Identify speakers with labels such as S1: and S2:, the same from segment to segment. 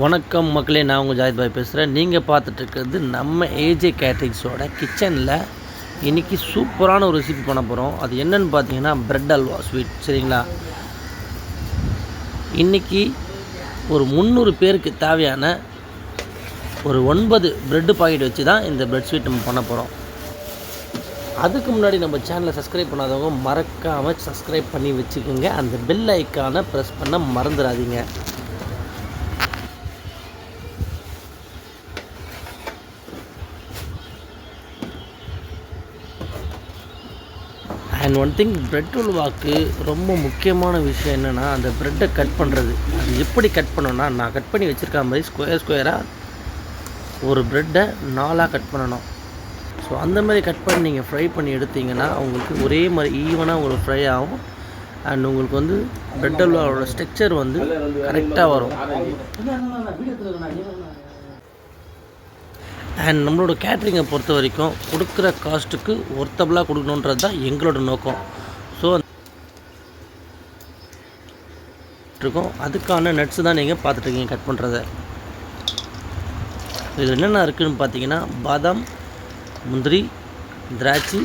S1: வணக்கம் மக்களே, நான் உங்கள் ஜாயித் பாய் பேசுகிறேன். நீங்கள் பார்த்துட்ருக்கிறது நம்ம ஏஜே கேட்ரிங்ஸோட கிச்சனில் இன்றைக்கி சூப்பரான ஒரு ரெசிபி பண்ண போகிறோம். அது என்னென்னு பார்த்தீங்கன்னா ப்ரெட் அல்வா ஸ்வீட். சரிங்களா? இன்றைக்கி ஒரு 300 பேருக்கு தேவையான ஒரு 9 ப்ரெட்டு பாக்கெட் வச்சு தான் இந்த ப்ரெட் ஸ்வீட் நம்ம பண்ண போகிறோம். அதுக்கு முன்னாடி நம்ம சேனலை சப்ஸ்கிரைப் பண்ணாதவங்க மறக்காமல் சப்ஸ்கிரைப் பண்ணி வச்சுக்கோங்க. அந்த பெல் ஐக்கானை ப்ரெஸ் பண்ண மறந்துடாதீங்க. அண்ட் ஒன் திங், ப்ரெட் அல்வாவுக்கு ரொம்ப முக்கியமான விஷயம் என்னென்னா அந்த ப்ரெட்டை கட் பண்ணுறது. அது எப்படி கட் பண்ணணும்னா, நான் கட் பண்ணி வச்சுருக்க மாதிரி ஸ்கொயராக ஒரு ப்ரெட்டை 4ஆக கட் பண்ணணும். ஸோ அந்த மாதிரி கட் பண்ணி நீங்கள் ஃப்ரை பண்ணி எடுத்திங்கன்னா உங்களுக்கு ஒரே மாதிரி ஈவனாக உங்களுக்கு ஃப்ரை ஆகும். அண்ட் உங்களுக்கு வந்து ப்ரெட் அல்வாவோட ஸ்ட்ரக்சர் வந்து கரெக்டாக வரும். அண்ட் நம்மளோட கேட்ரிங்கை பொறுத்த வரைக்கும் கொடுக்குற காஸ்ட்டுக்கு ஒர்த்தபுளாக கொடுக்கணுன்றது தான் எங்களோட நோக்கம். ஸோ இருக்கும் அதுக்கான நட்ஸு தான் நீங்கள் பார்த்துட்ருக்கீங்க கட் பண்ணுறத. இது என்னென்ன இருக்குதுன்னு பார்த்தீங்கன்னா பாதாம், முந்திரி, திராட்சை,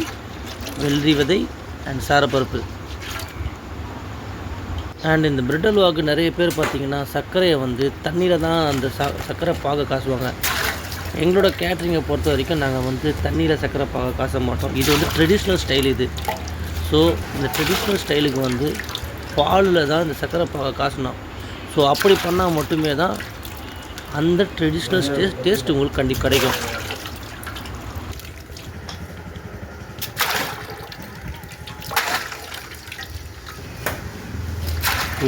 S1: வெள்ளரி விதை அண்ட் சாரப்பருப்பு. அண்ட் இந்த ப்ரெட் அல்வாவுக்கு நிறைய பேர் பார்த்திங்கன்னா சர்க்கரையை வந்து தண்ணியில் தான் அந்த சர்க்கரை பாக காசுவாங்க. எங்களோட கேட்ரிங்கை பொறுத்த வரைக்கும் நாங்கள் வந்து தண்ணியில் சர்க்கரை பாக காச மாட்டோம். இது வந்து ட்ரெடிஷ்னல் ஸ்டைல் இது. ஸோ இந்த ட்ரெடிஷ்னல் ஸ்டைலுக்கு வந்து பாலில் தான் இந்த சர்க்கரை பாக காசணும். ஸோ அப்படி பண்ணால் மட்டுமே தான் அந்த ட்ரெடிஷ்னல் டேஸ்ட் உங்களுக்கு கண்டிப்பாக கிடைக்கும்.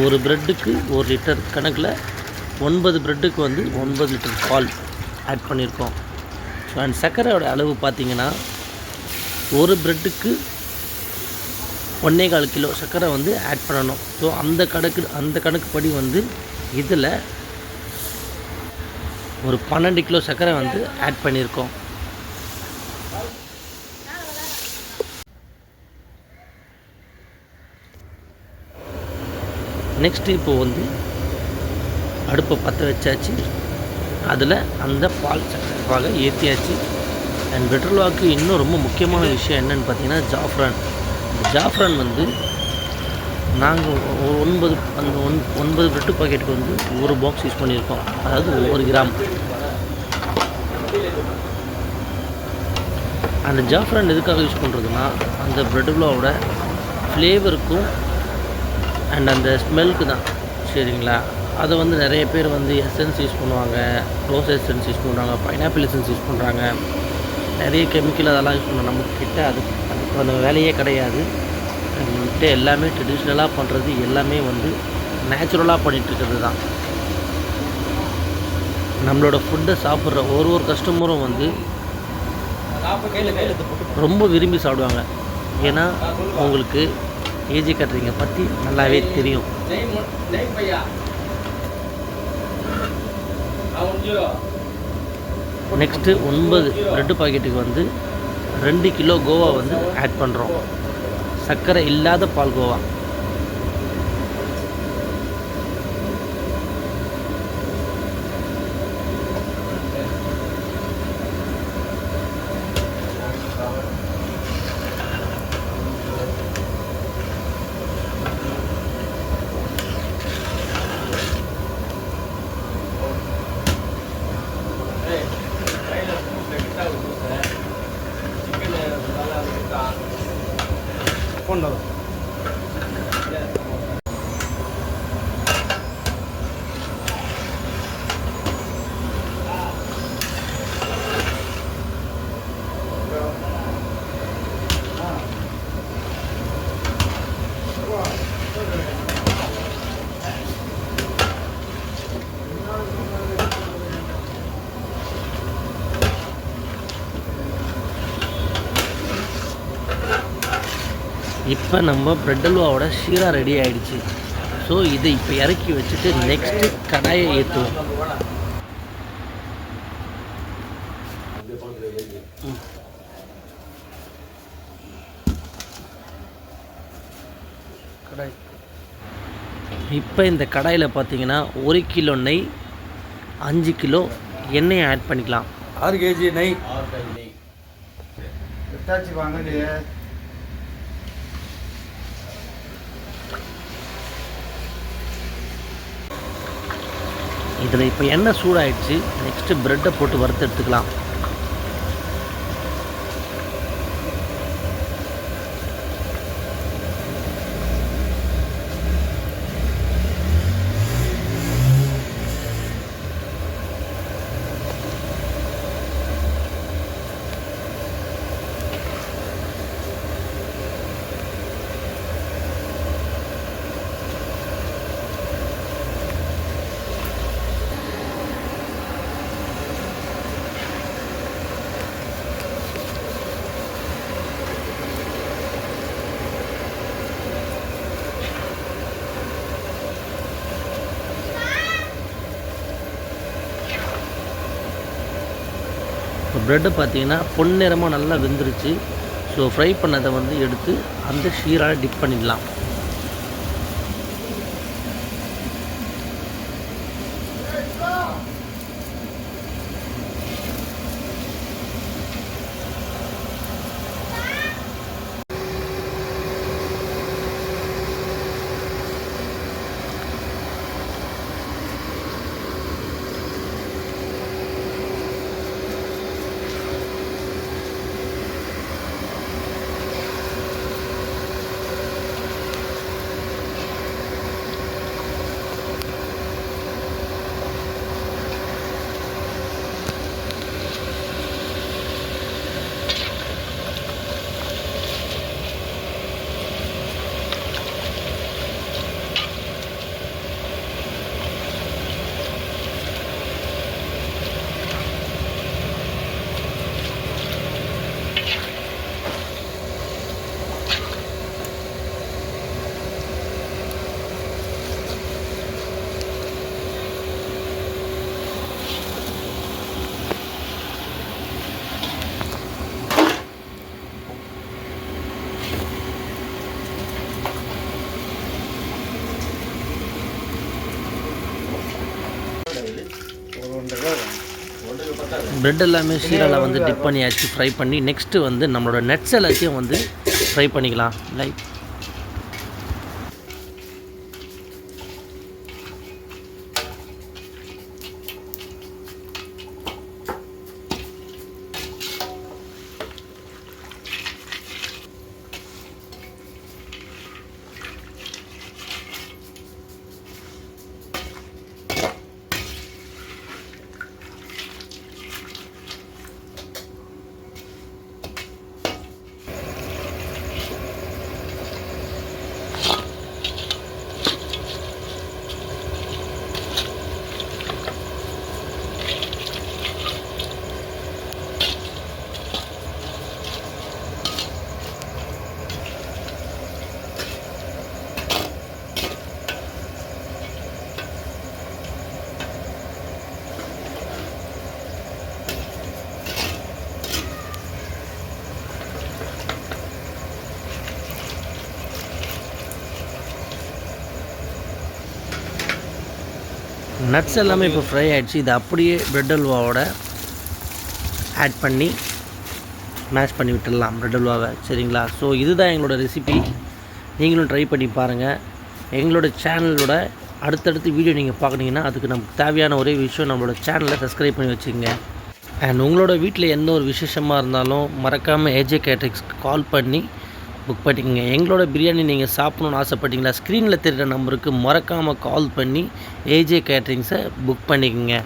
S1: ஒரு ப்ரெட்டுக்கு 1 லிட்டர் கணக்கில் 9 ப்ரெட்டுக்கு வந்து 9 லிட்டர் பால் ஆட் பண்ணியிருக்கோம். ஸோ அண்ட் சர்க்கரையோட அளவு பார்த்திங்கன்னா ஒரு ப்ரெட்டுக்கு 1.25 கிலோ சர்க்கரை வந்து ஆட் பண்ணணும். ஸோ அந்த கணக்குப்படி வந்து இதில் ஒரு 12 கிலோ சர்க்கரை வந்து ஆட் பண்ணியிருக்கோம். நெக்ஸ்ட்டு இப்போது வந்து அடுப்பை பற்ற வச்சாச்சு. அதில் அந்த சர்க்கரை பாகை ஏற்றியாச்சு. அண்ட் ப்ரெட் அல்வாவுக்கு இன்னும் ரொம்ப முக்கியமான விஷயம் என்னென்னு பார்த்தீங்கன்னா ஜாஃப்ரான். ஜாஃப்ரான் வந்து நாங்கள் ஒரு 9 ப்ரெட்டு பாக்கெட்டுக்கு வந்து 1 பாக்ஸ் யூஸ் பண்ணியிருக்கோம். அதாவது 1 கிராம். அந்த ஜாஃப்ரான் எதுக்காக யூஸ் பண்ணுறதுன்னா அந்த ப்ரெட் அல்வாவோட ஃப்ளேவருக்கும் அண்ட் அந்த ஸ்மெல்க்கு தான். சரிங்களா? அதை வந்து நிறைய பேர் வந்து எசன்ஸ் யூஸ் பண்ணுவாங்க, ரோஸ் எசன்ஸ் யூஸ் பண்ணுறாங்க, பைனாப்பிள் எசன்ஸ் யூஸ் பண்ணுறாங்க, நிறைய கெமிக்கல் அதெல்லாம் யூஸ் பண்ணுறோம். நம்மக்கிட்ட அதுக்கான வேலையே கிடையாது. நம்மகிட்ட எல்லாமே ட்ரெடிஷ்னலாக பண்ணுறது, எல்லாமே வந்து நேச்சுரலாக பண்ணிகிட்ருக்கிறது தான். நம்மளோட ஃபுட்டை சாப்பிட்ற ஒரு கஸ்டமரும் வந்து ரொம்ப விரும்பி சாப்பிடுவாங்க. ஏன்னா அவங்களுக்கு ஏஜே கேட்ரிங்கை பற்றி நல்லாவே தெரியும். நெக்ஸ்ட்டு 9 ப்ரெட்டு பாக்கெட்டுக்கு வந்து 2 கிலோ கோவா வந்து ஆட் பண்ணுறோம். சர்க்கரை இல்லாத பால் கோவா. இப்போ நம்ம ப்ரெட் அல்வாவோட ஷீரா ரெடி ஆகிடுச்சு. ஸோ இதை இப்போ இறக்கி வச்சுட்டு நெக்ஸ்ட்டு கடாயை ஏற்றுவோம். இப்போ இந்த கடாயில் பார்த்தீங்கன்னா 1 கிலோ நெய், 5 கிலோ எண்ணெயை ஆட் பண்ணிக்கலாம்.
S2: 6 kg நெய்.
S1: இதில் இப்போ எண்ணெய் சூடாயிடுச்சு. நெக்ஸ்ட்டு ப்ரெட்டை போட்டு வறுத்து எடுத்துக்கலாம். இப்போ ப்ரெட்டு பார்த்தீங்கன்னா பொன்னிறமாக நல்லா வெந்துருச்சு. ஸோ ஃப்ரை பண்ணதை வந்து எடுத்து அந்த ஷீரால் டிப் பண்ணிடலாம். ப்ரெட் எல்லாமே ஷீராவில் வந்து டிப் பண்ணியாச்சு, ஃப்ரை பண்ணி. நெக்ஸ்ட்டு வந்து நம்மளோட நட்ஸ் எல்லாத்தையும் வந்து ஃப்ரை பண்ணிக்கலாம். நட்ஸ் எல்லாமே இப்போ ஃப்ரை ஆகிடுச்சு. இதை அப்படியே ப்ரெட் அல்வாவோட ஆட் பண்ணி மேஷ் பண்ணி விட்டுடலாம் ப்ரெட் அல்வாவை. சரிங்களா? ஸோ இதுதான் எங்களோட ரெசிபி. நீங்களும் ட்ரை பண்ணி பாருங்கள். எங்களோட சேனலோட அடுத்தடுத்து வீடியோ நீங்கள் பார்க்குறீங்கன்னா அதுக்கு நமக்கு தேவையான ஒரே விஷயம் நம்மளோட சேனலை சப்ஸ்கிரைப் பண்ணி வச்சுக்கோங்க. அண்ட் உங்களோட வீட்டில் எந்த ஒரு விசேஷமாக இருந்தாலும் மறக்காமல் ஏஜே கேட்டரிங்ஸ்க்கு கால் பண்ணி புக் பண்ணிக்கோங்க. எங்களோட பிரியாணி நீங்கள் சாப்பிட்ணுன்னு ஆசைப்பட்டீங்களா, ஸ்க்ரீனில் தெரிகிற நம்பருக்கு மறக்காமல் கால் பண்ணி ஏஜே கேட்டரிங்ஸை புக் பண்ணிக்கோங்க.